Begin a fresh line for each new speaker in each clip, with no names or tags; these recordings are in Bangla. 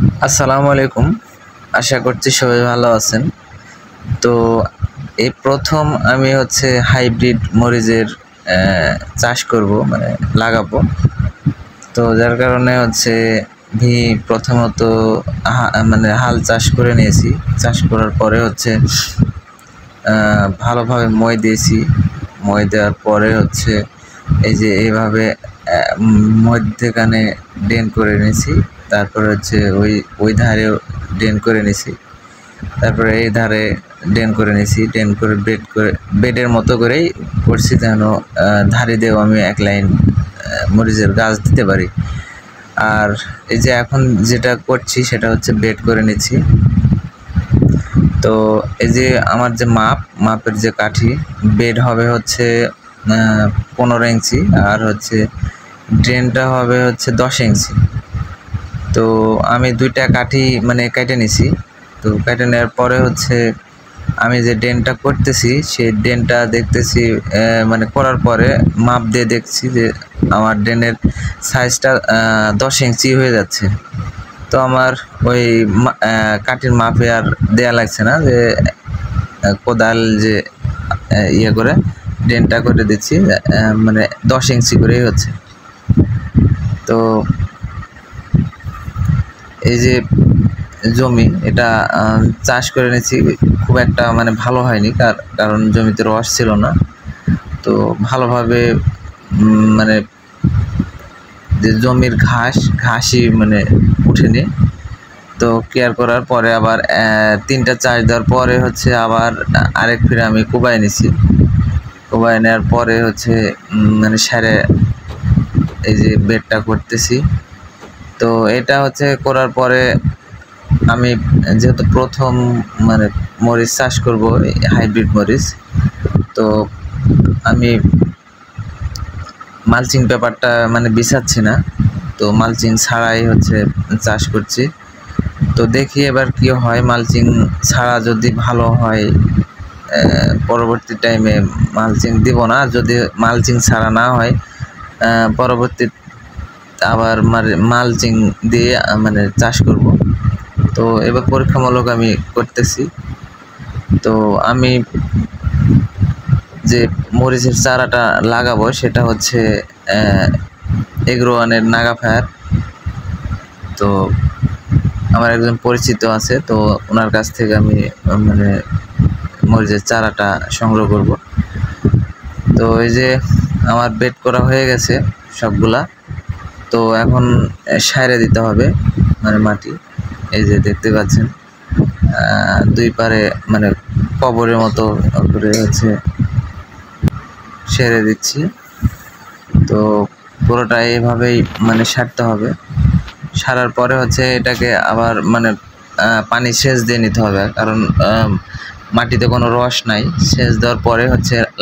আসসালামু আলাইকুম। আশা করছি সবাই ভালো আছেন। তো এই প্রথম আমি হাইব্রিড মরিচের চাষ করব, মানে লাগাবো। তো যার কারণে ভি প্রথমত মানে হাল চাষ করে নিয়েছি। চাষ করার পরে ভালোভাবে মই দিয়েছি। মই দেওয়ার পরে এই যে এইভাবে মধ্যেখানে ড্রেন করে নিয়েছি। তারপরে ওই ধারেও ড্রেন করে নিয়েছি। তারপরে এই ধারে ড্রেন করে নিয়েছি। ড্রেন করে বেডের মতো করেই করছি, যেন ধারে দিয়েও আমি এক লাইন মরিচের গাছ দিতে পারি। আর এই যে এখন যেটা করছি সেটা বেড করে নিচ্ছি। তো এই যে আমার যে মাপের যে কাঠি, বেড হবে 15 ইঞ্চি, আর ড্রেনটা হবে 10 ইঞ্চি। তো আমি দুইটা কাঠি মানে কেটে নিছি। তো কেটে নেওয়ার পরে আমি যে ড্রেনটা করতেছি সেই ড্রেনটা দেখতেছি, মানে করার পরে মাপ দিয়ে দেখছি যে আমার ড্রেনের সাইজটা 10 ইঞ্চি হয়ে যাচ্ছে। তো আমার ওই কাঠির মাপে আর দেয়া লাগছে না, যে কোদাল যে ইয়ে করে ড্রেনটা করে দিচ্ছি, মানে 10 ইঞ্চি করেই হচ্ছে। তো এই যে জমি, এটা চাষ করে নিয়েছি। খুব একটা মানে ভালো হয়নি, কারণ জমিতে রস ছিল না। তো ভালোভাবে মানে যে জমির ঘাসই মানে উঠেনি। তো কেয়ার করার পরে আবার 3টা চাষ দেওয়ার পরে আবার আরেক ফিরে আমি কোবাই নিছি। কোবাই নেওয়ার পরে মানে সারে এই যে বেডটা করতেছি। তো এটা করার পরে আমি যেহেতু প্রথম মানে মরিচ চাষ করব, হাইব্রিড মরিচ, তো আমি মালচিং পেপারটা মানে বিছাচ্ছি না। তো মালচিং ছাড়াই চাষ করছি। তো দেখি এবার কি হয়। মালচিং ছাড়া যদি ভালো হয়, পরবর্তী টাইমে মালচিং দিব না। যদি মালচিং ছাড়া না হয়, পরবর্তী আবার মালচিং দিয়ে মানে চাষ করব। তো এবার পরীক্ষামূলক আমি করতেছি। তো আমি যে মরিচের চারাটা লাগাবো সেটা এগ্রোওয়ানের নাগা ফায়ার। তো আমার একজন পরিচিত আছে, তো ওনার কাছ থেকে আমি মানে মরিচের চারাটা সংগ্রহ করব। তো এই যে আমার বেড করা হয়ে গেছে সবগুলা। তো এখন সাইরে দিতে হবে মানে মাটি। এই যে দেখতে পাচ্ছেন, দুই পারে মানে কবরের মতো করে সেরে দিচ্ছি। তো পুরোটা এইভাবেই মানে সারতে হবে। সারার পরে এটাকে আবার মানে পানি সেচ দিয়ে নিতে হবে, কারণ মাটিতে কোনো রস নাই। সেচ দেওয়ার পরে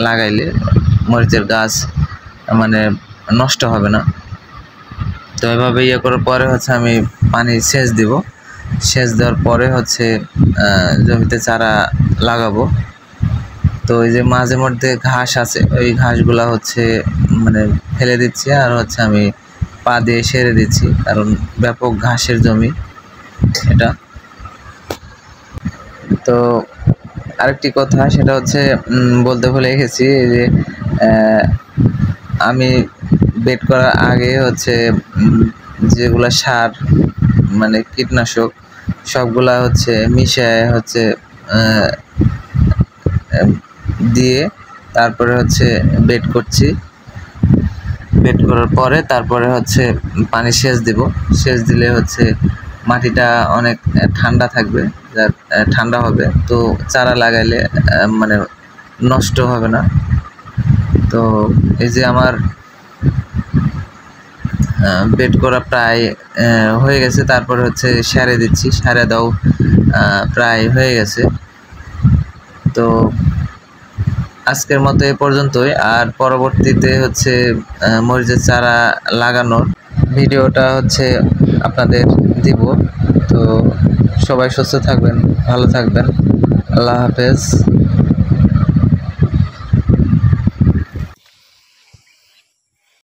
লাগাইলে মরিচের গাছ মানে নষ্ট হবে না। তো এভাবে ইয়ে করার পরে আমি পানি সেচ দিব। সেচ দেওয়ার পরে জমিতে চারা লাগাবো। তো এই যে মাঝে মধ্যে ঘাস আছে, ওই ঘাসগুলা মানে ফেলে দিচ্ছি, আর আমি পা দিয়ে সেরে দিচ্ছি, কারণ ব্যাপক ঘাসের জমি এটা। তো আরেকটি কথা, সেটা বলতে ভুলে গেছি, যে আমি বেড করার আগে যেগুলা সার মানে কীটনাশক সবগুলা মিশায় দিয়ে তারপরে বেড করছি। বেড করার পরে তারপরে পানি সেচ দিব। সেচ দিলে মাটিটা অনেক ঠান্ডা থাকবে, ঠান্ডা হবে। তো চারা লাগাইলে মানে নষ্ট হবে না। তো এই যে আমার বেড করা প্রায় হয়ে গেছে। তারপরে সারে দিচ্ছি। সারে দাও প্রায় হয়ে গেছে। তো আজকের মতো এ পর্যন্তই। আর পরবর্তীতে মরিচের চারা লাগানোর ভিডিওটা আপনাদের দিব। তো সবাই সুস্থ থাকবেন, ভালো থাকবেন। আল্লাহ হাফেজ।